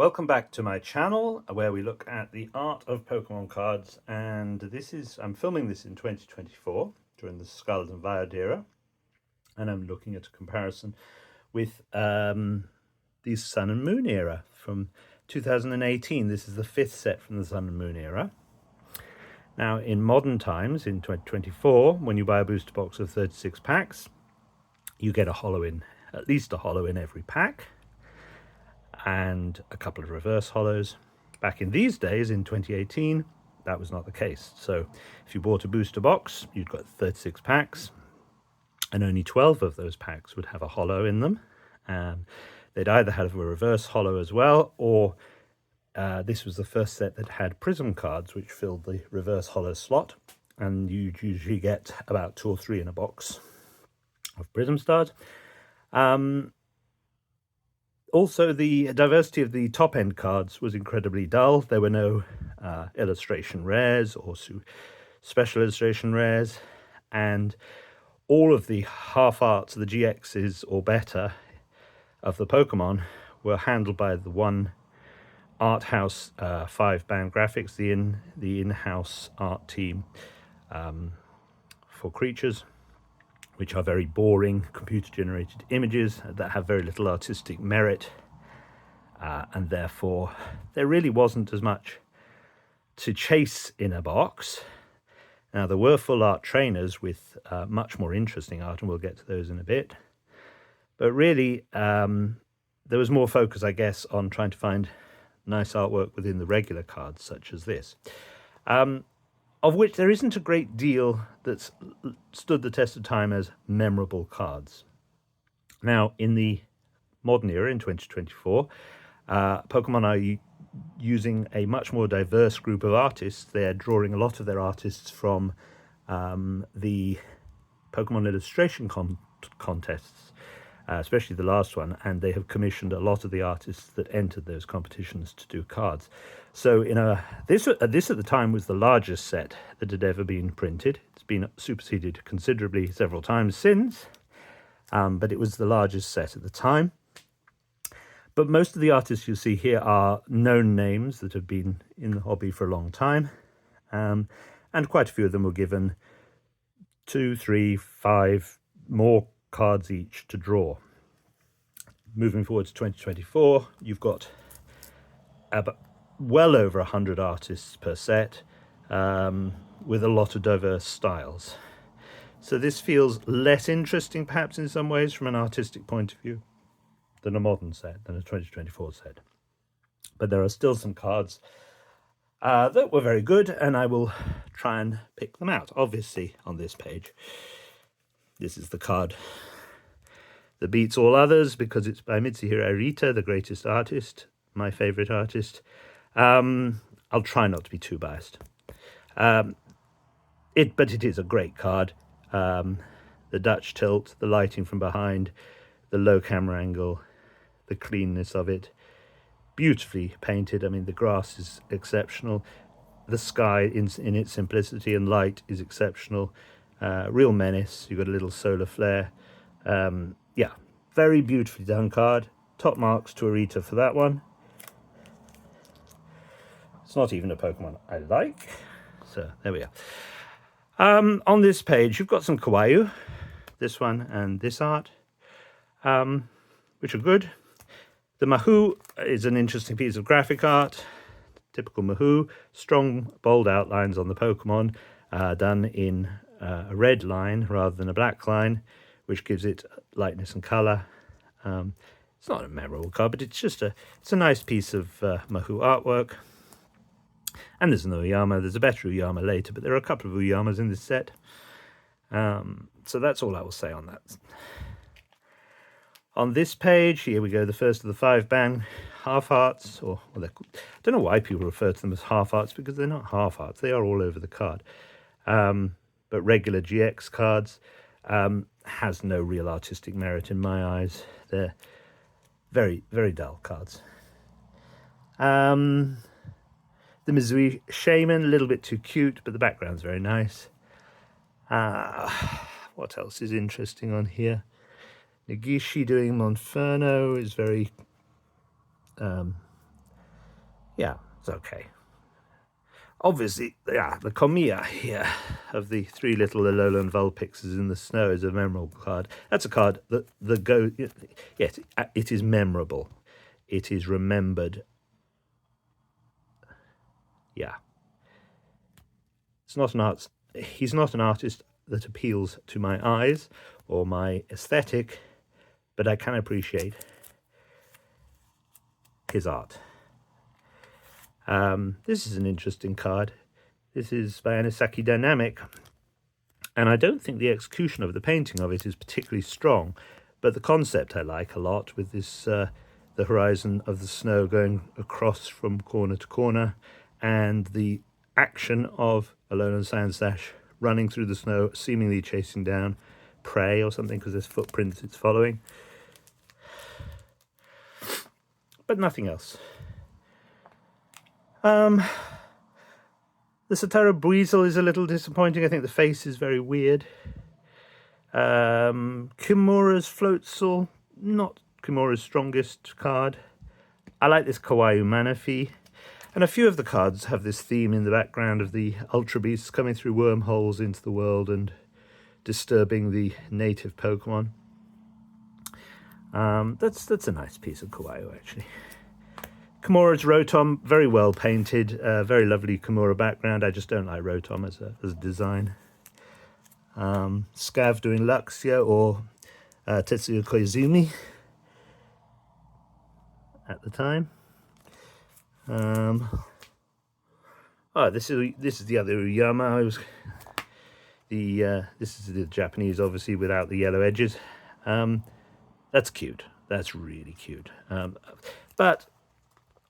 Welcome back to my channel where we look at the art of Pokemon cards, and I'm filming this in 2024 during the Scarlet and Violet era, and I'm looking at a comparison with the Sun and Moon era from 2018. This is the fifth set from the Sun and Moon era. Now in modern times, in 2024, when you buy a booster box of 36 packs, you get at least a holo in every pack, and a couple of reverse holos. Back in these days, in 2018, that was not the case. So if you bought a booster box, you'd got 36 packs, and only 12 of those packs would have a holo in them. They'd either have a reverse holo as well, or this was the first set that had Prism cards, which filled the reverse holo slot, and you'd usually get about 2 or 3 in a box of Prism stars. Also, the diversity of the top-end cards was incredibly dull. There were no illustration rares or special illustration rares, and all of the half arts, the GXs or better of the Pokemon, were handled by the one art house 5-band graphics, the in-house art team for creatures, which are very boring computer-generated images that have very little artistic merit, and therefore there really wasn't as much to chase in a box. Now, there were full art trainers with much more interesting art, and we'll get to those in a bit. But really, there was more focus, I guess, on trying to find nice artwork within the regular cards, such as this. Of which there isn't a great deal that's stood the test of time as memorable cards. Now, in the modern era, in 2024, Pokemon are using a much more diverse group of artists. They're drawing a lot of their artists from the Pokemon illustration contests, especially the last one, and they have commissioned a lot of the artists that entered those competitions to do cards. So this at the time was the largest set that had ever been printed. It's been superseded considerably several times since, but it was the largest set at the time. But most of the artists you see here are known names that have been in the hobby for a long time, and quite a few of them were given 2, 3, 5 more cards each to draw. Moving forward to 2024, you've got well over 100 artists per set, with a lot of diverse styles. So this feels less interesting, perhaps in some ways, from an artistic point of view, than a modern set, than a 2024 set. But there are still some cards that were very good, and I will try and pick them out. Obviously, on this page, this is the card that beats all others because it's by Mitsuhiro Arita, the greatest artist, my favorite artist. I'll try not to be too biased. But it is a great card. The Dutch tilt, the lighting from behind, the low camera angle, the cleanness of it, beautifully painted. I mean, the grass is exceptional. The sky in its simplicity and light is exceptional. Real menace. You've got a little solar flare. Yeah, very beautifully done card. Top marks to Arita for that one. It's not even a Pokemon I like. So there we are. On this page, you've got some Kawaii, this one and this art, which are good. The Mahou is an interesting piece of graphic art. Typical Mahou. Strong, bold outlines on the Pokemon, done in a red line rather than a black line, which gives it lightness and colour. It's not a memorable card, but it's a nice piece of Mahou artwork. And there's an Uyama. There's a better Uyama later, but there are a couple of Uyamas in this set. So that's all I will say on that. On this page, here we go, the first of the 5-band half arts, I don't know why people refer to them as half arts, because they're not half arts. They are all over the card. But regular GX cards has no real artistic merit in my eyes. They're very, very dull cards. The Mizui Shaman, a little bit too cute, but the background's very nice. What else is interesting on here? Nagishi doing Monferno is very Yeah, it's okay. Obviously, yeah, the Komiya here of the three little Alolan Vulpixes in the snow is a memorable card. That's a card that yes, it is memorable. It is remembered. Yeah. It's not an art. He's not an artist that appeals to my eyes or my aesthetic, but I can appreciate his art. This is an interesting card. This is by Anisaki Dynamic, and I don't think the execution of the painting of it is particularly strong, but the concept I like a lot, with this the horizon of the snow going across from corner to corner, and the action of Alolan Sandslash running through the snow, seemingly chasing down prey or something, because there's footprints it's following, but nothing else. The Sotaro Buizel is a little disappointing. I think the face is very weird. Kimura's Floatzel, not Kimura's strongest card. I like this Kawaii Manaphy. And a few of the cards have this theme in the background of the Ultra Beasts coming through wormholes into the world and disturbing the native Pokemon. That's a nice piece of Kawaii, actually. Kimura's Rotom, very well painted, very lovely Kimura background. I just don't like Rotom as a design. Scav doing Luxia or Tetsuya Koizumi at the time. This is the other Uyama. This is the Japanese, obviously, without the yellow edges. That's cute. That's really cute. But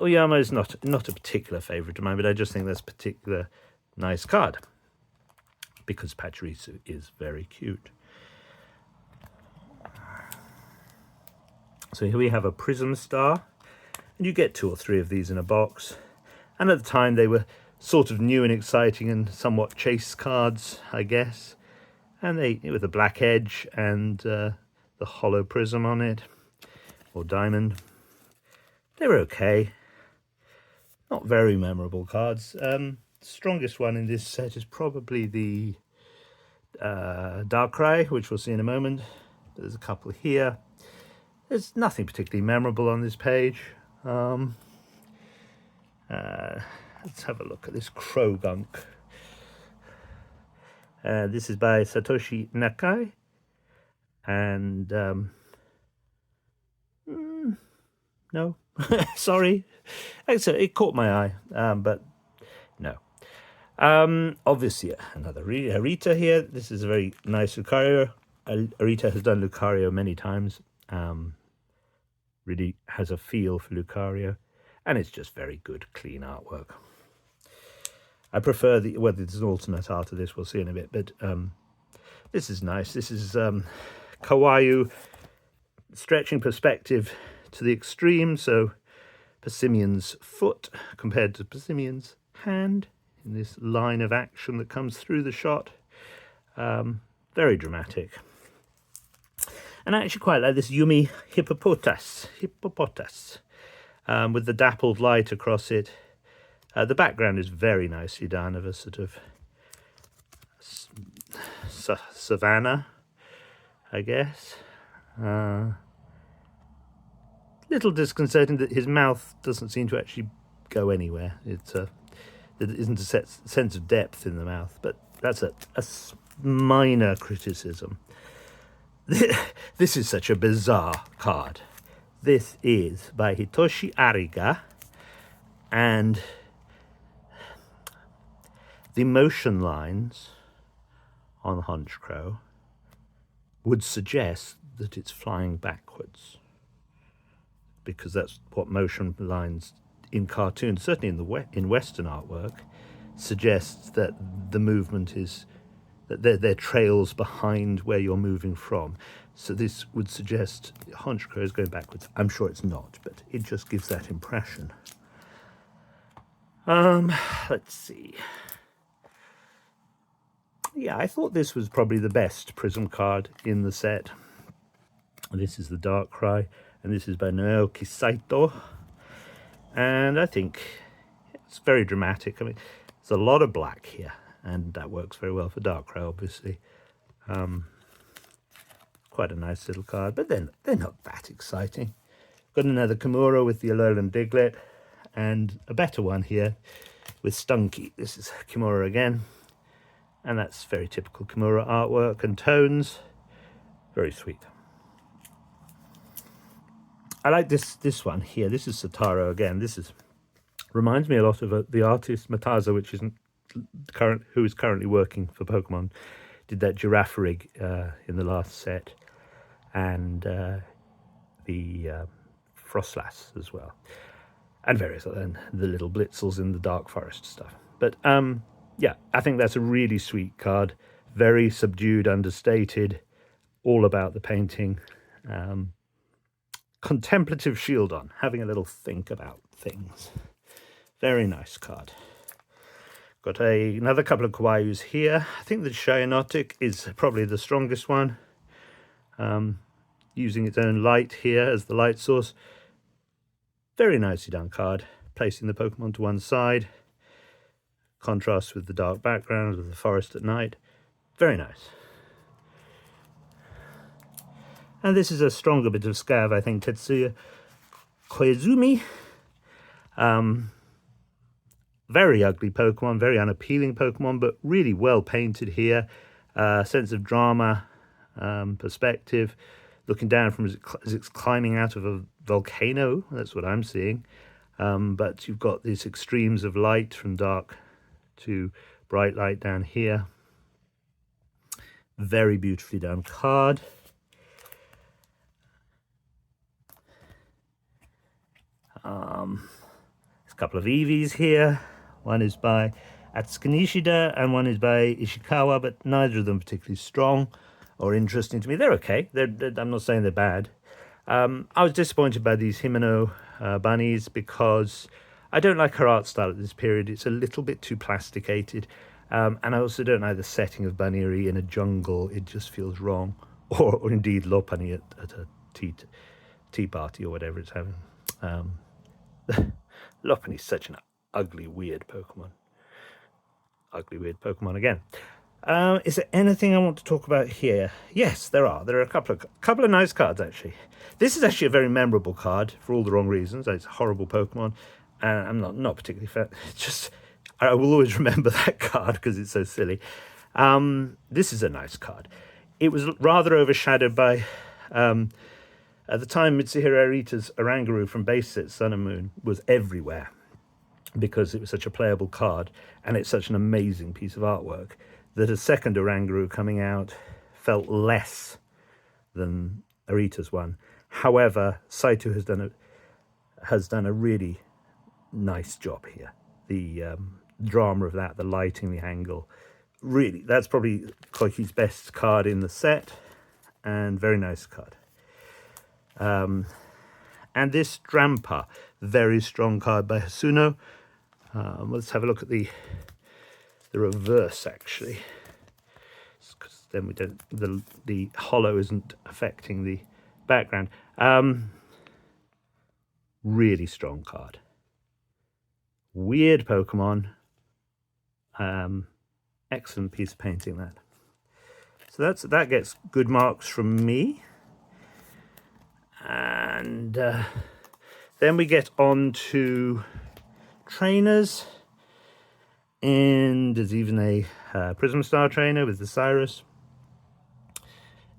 Uyama is not a particular favourite of mine, but I just think that's a particular nice card because Pachirisu is very cute. So here we have a Prism Star, and you get 2 or 3 of these in a box. And at the time they were sort of new and exciting and somewhat chase cards, I guess. And they, with a black edge and the hollow prism on it, or diamond, they were okay. Not very memorable cards. The strongest one in this set is probably the Darkrai, which we'll see in a moment. There's a couple here. There's nothing particularly memorable on this page. Let's have a look at this Krogunk. This is by Satoshi Nakai. And no, sorry. It caught my eye, but no. Obviously, another Arita here. This is a very nice Lucario. Arita has done Lucario many times. Really has a feel for Lucario, and it's just very good, clean artwork. I prefer whether there's an alternate art of this, we'll see in a bit, but this is nice. This is Kawaii stretching perspective to the extreme, so Persimmion's foot compared to Persimmion's hand in this line of action that comes through the shot. Very dramatic. And I actually quite like this Yumi Hippopotas, with the dappled light across it. The background is very nicely done, of a sort of savannah, I guess. Little disconcerting that his mouth doesn't seem to actually go anywhere. There isn't a sense of depth in the mouth, but that's a minor criticism. This is such a bizarre card. This is by Hitoshi Ariga, and the motion lines on Honchkrow would suggest that it's flying backwards, because that's what motion lines in cartoons, certainly in Western artwork, suggests that the movement is that they're trails behind where you're moving from. So this would suggest Honchkrow is going backwards. I'm sure it's not, but it just gives that impression. Let's see. Yeah, I thought this was probably the best Prism card in the set. This is the Darkrai, and this is by Naoki Saito. And I think It's very dramatic. I mean, there's a lot of black here, and that works very well for Darkrai, obviously. Quite a nice little card, but then they're not that exciting. Got another Kimura with the Alolan Diglett, and a better one here with Stunky. This is Kimura again, and that's very typical Kimura artwork and tones. Very sweet. I like this one here. This is Sataro again. This reminds me a lot of the artist Mataza, which isn't who is currently working for Pokemon. Did that Giraffe rig in the last set, and the Frostlass as well, and various other, the little Blitzels in the Dark Forest stuff. But yeah, I think that's a really sweet card. Very subdued, understated, all about the painting. Contemplative Shieldon, having a little think about things. Very nice card. Got another couple of Kawaius here. I think the Cyanotic is probably the strongest one. Using its own light here as the light source. Very nicely done card. Placing the Pokemon to one side. Contrasts with the dark background of the forest at night. Very nice. And this is a stronger bit of Scav, I think. Tetsuya Koizumi. Very ugly Pokemon, very unappealing Pokemon, but really well painted here. Sense of drama, perspective. Looking down from as it's climbing out of a volcano. That's what I'm seeing. But you've got these extremes of light from dark to bright light down here. Very beautifully done card. There's a couple of Eevees here. One is by Atsuka Nishida and one is by Ishikawa, but neither of them particularly strong or interesting to me. They're okay. I'm not saying they're bad. I was disappointed by these Himeno bunnies because I don't like her art style at this period. It's a little bit too plasticated. And I also don't like the setting of Bunnery in a jungle. It just feels wrong. Or indeed Lopunny at a tea party or whatever it's having. Lopunny's such an ugly, weird Pokemon. Ugly, weird Pokemon again. Is there anything I want to talk about here? Yes, there are. There are a couple of nice cards, actually. This is actually a very memorable card for all the wrong reasons. It's a horrible Pokemon, and I'm not particularly fan. It's just, I will always remember that card because it's so silly. This is a nice card. It was rather overshadowed by, at the time, Mitsuhiro Arita's Oranguru from base set Sun and Moon was everywhere because it was such a playable card and it's such an amazing piece of artwork that a second Oranguru coming out felt less than Arita's one. However, Saito has done a really nice job here. The drama of that, the lighting, the angle, really, that's probably Koichi's best card in the set, and very nice card. And this Drampa, very strong card by Hasuno. Let's have a look at the reverse, actually, because then we don't, the hollow isn't affecting the background. Really strong card. Weird Pokemon. Excellent piece of painting, that. So that gets good marks from me. And then we get on to trainers. And there's even a Prism Star trainer with the Cyrus.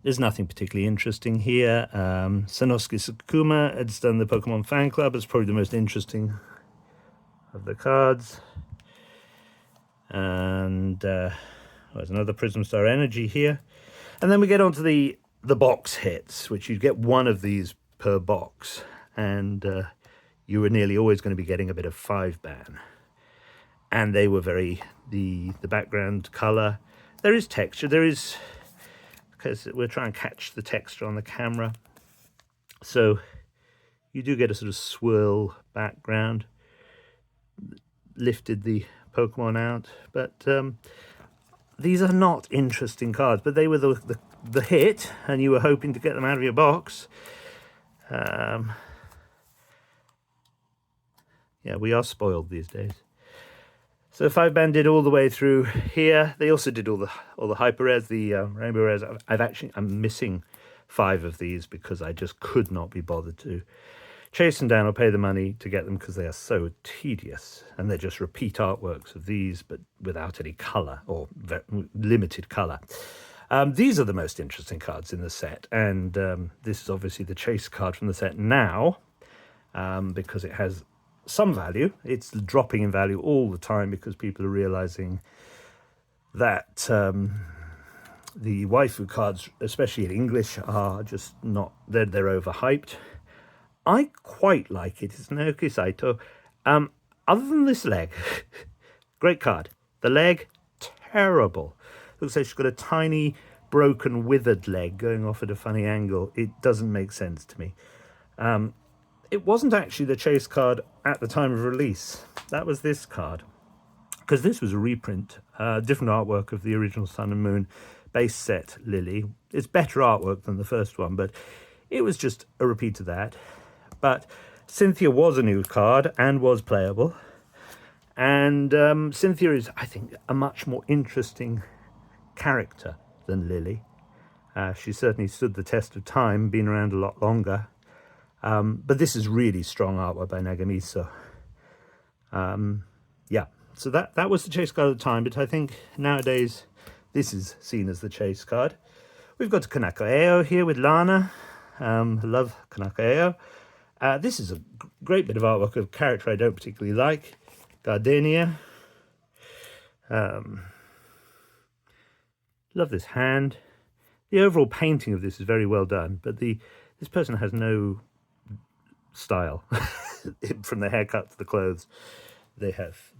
There's nothing particularly interesting here. Sanosuke Sakuma has done the Pokemon Fan Club. It's probably the most interesting of the cards. And there's another Prism Star Energy here. And then we get on to the box hits, which you'd get one of these per box. And you were nearly always going to be getting a bit of 5-ban. And they were the background color. There is texture. There is, because we're trying to catch the texture on the camera. So you do get a sort of swirl background. Lifted the Pokemon out. But these are not interesting cards. But they were the hit, and you were hoping to get them out of your box. Yeah, we are spoiled these days. So 5-band did all the way through here. They also did all the hyper rares, the rainbow rares. I'm missing 5 of these because I just could not be bothered to chase them down or pay the money to get them because they are so tedious, and they're just repeat artworks of these but without any color or limited color. These are the most interesting cards in the set, and this is obviously the chase card from the set now, because it has some value. It's dropping in value all the time because people are realizing that the waifu cards, especially in English, are just not, they're overhyped. I quite like it. It's Naoki Saito. Other than this leg, great card. The leg, terrible. Looks like she's got a tiny, broken, withered leg going off at a funny angle. It doesn't make sense to me. It wasn't actually the chase card at the time of release. That was this card. Because this was a reprint, different artwork of the original Sun and Moon base set Lily. It's better artwork than the first one, but it was just a repeat of that. But Cynthia was a new card and was playable. And Cynthia is, I think, a much more interesting character than Lily. She certainly stood the test of time, been around a lot longer. But this is really strong artwork by Nagamiso. Yeah, so that was the chase card at the time, but I think nowadays this is seen as the chase card. We've got Kanako Eo here with Lana. Love Kanako Eo. This is a great bit of artwork of a character I don't particularly like, Gardenia. Love this hand. The overall painting of this is very well done, but this person has no style. From the haircut to the clothes, they have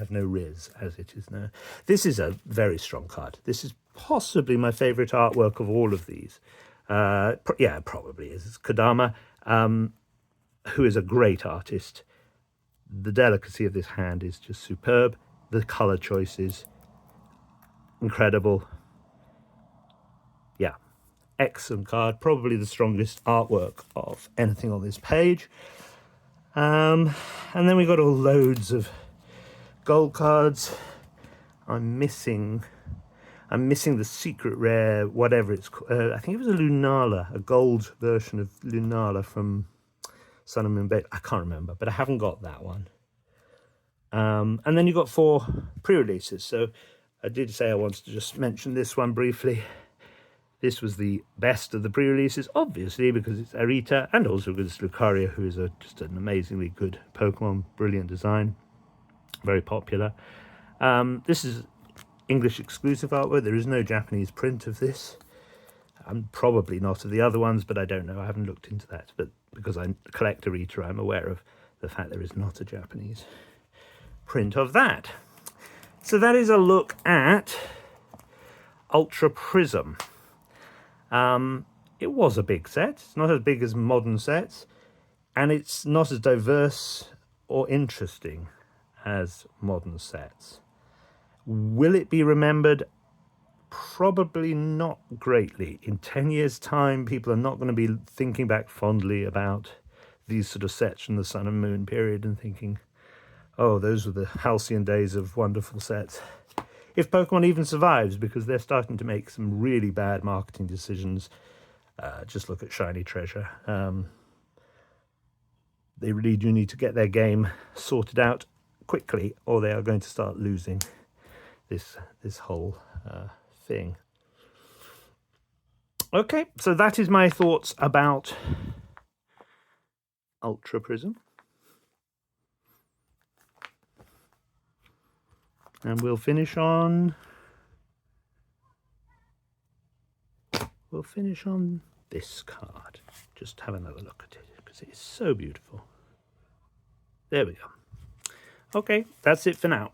no riz, as it is now. This is a very strong card. This is possibly my favorite artwork of all of these. Yeah, it probably is. It's Kodama, who is a great artist. The delicacy of this hand is just superb. The color choices, incredible. Yeah, excellent card. Probably the strongest artwork of anything on this page. And then we got all loads of gold cards. I'm missing the secret rare, whatever it's called. I think it was a Lunala, a gold version of Lunala from Sun and Moon Bait. I can't remember, but I haven't got that one. And then you got 4 pre-releases. So I did say I wanted to just mention this one briefly. This was the best of the pre-releases, obviously, because it's Arita, and also because it's Lucaria, who is just an amazingly good Pokemon, brilliant design, very popular. This is English exclusive artwork. There is no Japanese print of this. Probably not of the other ones, but I don't know. I haven't looked into that. But because I collect Arita, I'm aware of the fact there is not a Japanese print of that. So that is a look at Ultra Prism. It was a big set. It's not as big as modern sets, and it's not as diverse or interesting as modern sets. Will it be remembered? Probably not greatly. In 10 years' time, people are not going to be thinking back fondly about these sort of sets from the Sun and Moon period and thinking, oh, those were the halcyon days of wonderful sets. If Pokemon even survives, because they're starting to make some really bad marketing decisions. Just look at Shiny Treasure. They really do need to get their game sorted out quickly, or they are going to start losing this whole thing. Okay, so that is my thoughts about Ultra Prism. And we'll finish on this card. Just have another look at it because it is so beautiful. There we go. Okay, that's it for now.